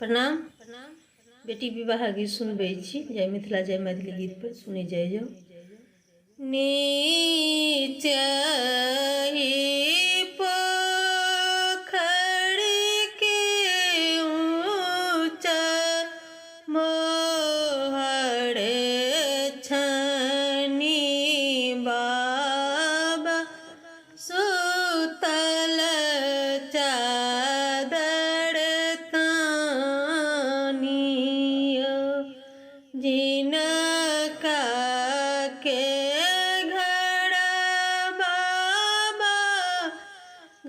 प्रणाम। बेटी विवाह गीत सुनबै छी। जय मिथिला जय मैथिली गीत पर सुनी जय जाओ। नीचहि पोखर के ऊँचा मोहर छनी बाबा सुतल चादर तानियो जिनका के घर बाबा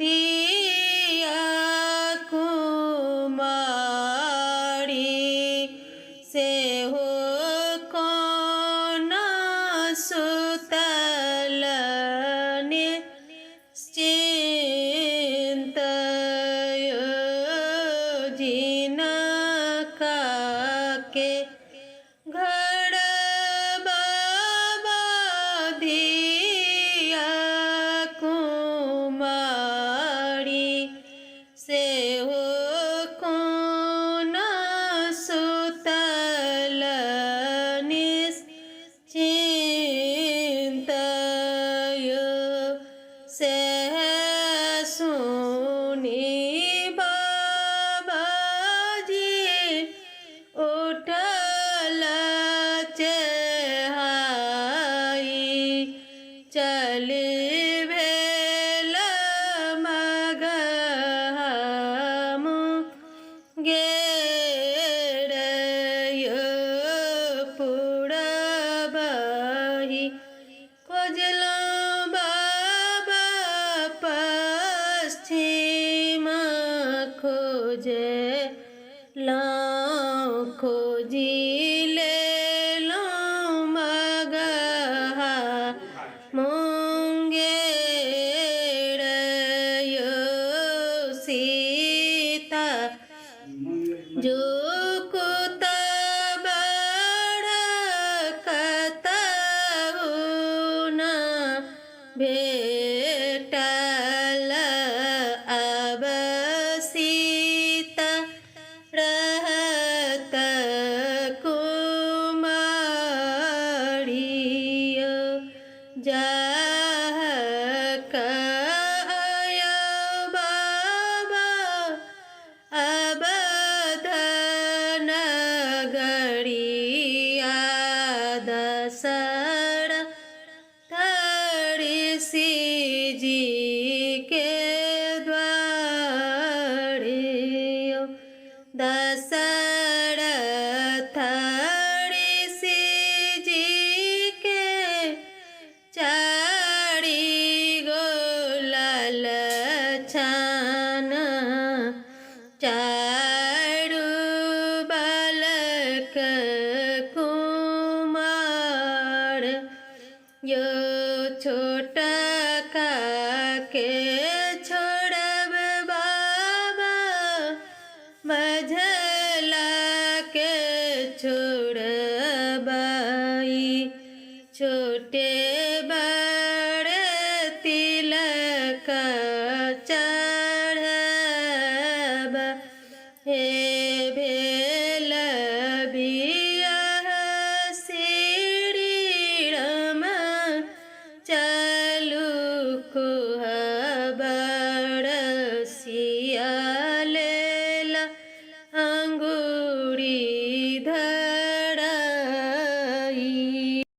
दिया कुमारी से हो कोना सुतल निश्चिंत जिनका के घर बाबा दिया कुमारी से हो कोना सुतल निश्चिंत से सुनी बाबाजी उठल चहाई चल भेल मगहम गेर पुरबही खोजलहुँ बाबा पश्चिम खोजलहुँ खोजी लेलहुँ मगहा मुंगेर सीता जो कुत बड़ कतहु न भेटल अब सीता रहत कुमारियो कहयो बाबा अब नगरिया दशर ऋषि जी के द्वारियो दशरथ ऋषि जी के चारि गो ललछन चारु बालक कुमार यो छोटका के छोड़ब बाबा मझला के छोड़बई छोटे बड़े तिलक चढ़ब हे भेल बियाह श्री राम चलू कुहबर सिया लेला अंगूरी